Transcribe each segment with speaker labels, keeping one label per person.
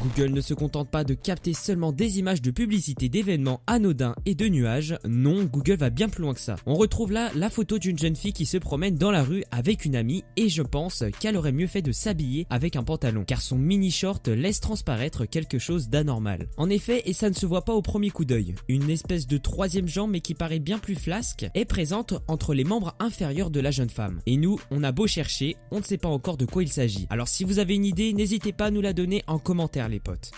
Speaker 1: Google ne se contente pas de capter seulement des images de publicité d'événements anodins et de nuages, non, Google va bien plus loin que ça. On retrouve là la photo d'une jeune fille qui se promène dans la rue avec une amie et je pense qu'elle aurait mieux fait de s'habiller avec un pantalon car son mini short laisse transparaître quelque chose d'anormal. En effet, et ça ne se voit pas au premier coup d'œil, une espèce de troisième jambe mais qui paraît bien plus flasque est présente entre les membres inférieurs de la jeune femme. Et nous, on a beau chercher, on ne sait pas encore de quoi il s'agit. Alors si vous avez une idée, n'hésitez pas à nous la donner en commentaire les potes.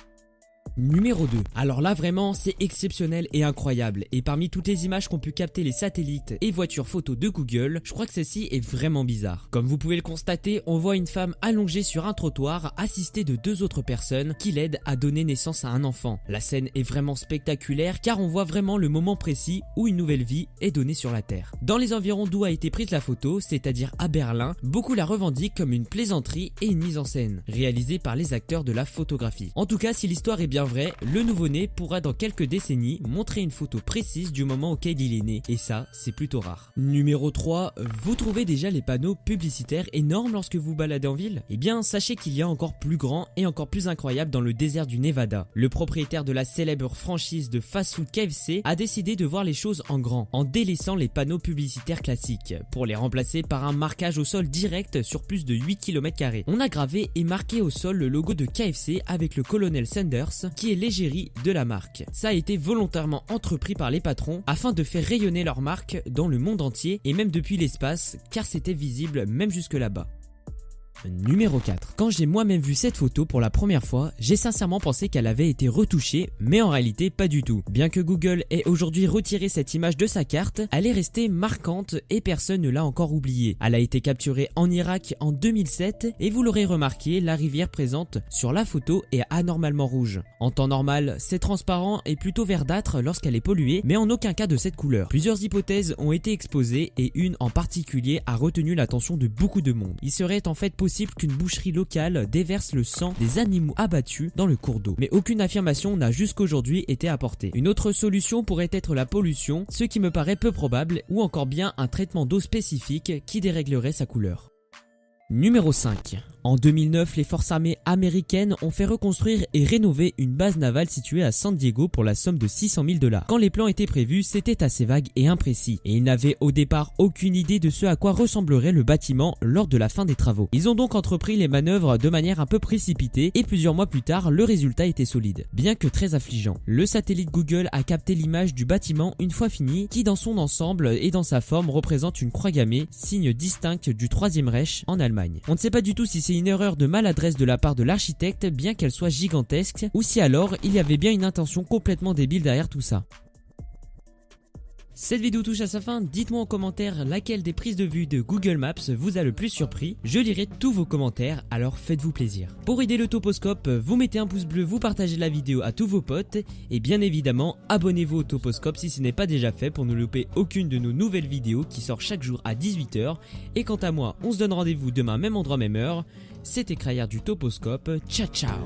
Speaker 1: Numéro 2. Alors là vraiment c'est exceptionnel et incroyable et parmi toutes les images qu'ont pu capter les satellites et voitures photos de Google, je crois que celle-ci est vraiment bizarre. Comme vous pouvez le constater, on voit une femme allongée sur un trottoir assistée de deux autres personnes qui l'aident à donner naissance à un enfant. La scène est vraiment spectaculaire car on voit vraiment le moment précis où une nouvelle vie est donnée sur la Terre. Dans les environs d'où a été prise la photo, c'est-à-dire à Berlin, beaucoup la revendiquent comme une plaisanterie et une mise en scène, réalisée par les acteurs de la photographie. En tout cas, si l'histoire est bien vrai, le nouveau-né pourra dans quelques décennies montrer une photo précise du moment auquel il est né et ça c'est plutôt rare. Numéro 3, vous trouvez déjà les panneaux publicitaires énormes lorsque vous baladez en ville? Eh bien sachez qu'il y a encore plus grand et encore plus incroyable dans le désert du Nevada. Le propriétaire de la célèbre franchise de fast-food KFC a décidé de voir les choses en grand en délaissant les panneaux publicitaires classiques pour les remplacer par un marquage au sol direct sur plus de 8 km². On a gravé et marqué au sol le logo de KFC avec le colonel Sanders qui est l'égérie de la marque. Ça a été volontairement entrepris par les patrons afin de faire rayonner leur marque dans le monde entier et même depuis l'espace car c'était visible même jusque là-bas. Numéro 4. Quand j'ai moi-même vu cette photo pour la première fois, j'ai sincèrement pensé qu'elle avait été retouchée, mais en réalité pas du tout. Bien que Google ait aujourd'hui retiré cette image de sa carte, elle est restée marquante et personne ne l'a encore oubliée. Elle a été capturée en Irak en 2007 et vous l'aurez remarqué, la rivière présente sur la photo est anormalement rouge. En temps normal, c'est transparent et plutôt verdâtre lorsqu'elle est polluée, mais en aucun cas de cette couleur. Plusieurs hypothèses ont été exposées et une en particulier a retenu l'attention de beaucoup de monde. Il serait en fait possible qu'une boucherie locale déverse le sang des animaux abattus dans le cours d'eau. Mais aucune affirmation n'a jusqu'aujourd'hui été apportée. Une autre solution pourrait être la pollution, ce qui me paraît peu probable, ou encore bien un traitement d'eau spécifique qui déréglerait sa couleur. Numéro 5. En 2009, les forces armées américaines ont fait reconstruire et rénover une base navale située à San Diego pour la somme de 600 000 $. Quand les plans étaient prévus, c'était assez vague et imprécis, et ils n'avaient au départ aucune idée de ce à quoi ressemblerait le bâtiment lors de la fin des travaux. Ils ont donc entrepris les manœuvres de manière un peu précipitée, et plusieurs mois plus tard, le résultat était solide, bien que très affligeant. Le satellite Google a capté l'image du bâtiment une fois fini, qui dans son ensemble et dans sa forme représente une croix gammée, signe distinct du Troisième Reich en Allemagne. On ne sait pas du tout si c'est une erreur de maladresse de la part de l'architecte, bien qu'elle soit gigantesque, ou si alors il y avait bien une intention complètement débile derrière tout ça. Cette vidéo touche à sa fin, dites-moi en commentaire laquelle des prises de vue de Google Maps vous a le plus surpris, je lirai tous vos commentaires, alors faites-vous plaisir. Pour aider le Toposcope, vous mettez un pouce bleu, vous partagez la vidéo à tous vos potes, et bien évidemment, abonnez-vous au Toposcope si ce n'est pas déjà fait pour ne louper aucune de nos nouvelles vidéos qui sort chaque jour à 18 h. Et quant à moi, on se donne rendez-vous demain même endroit même heure, c'était Crayard du Toposcope, ciao ciao.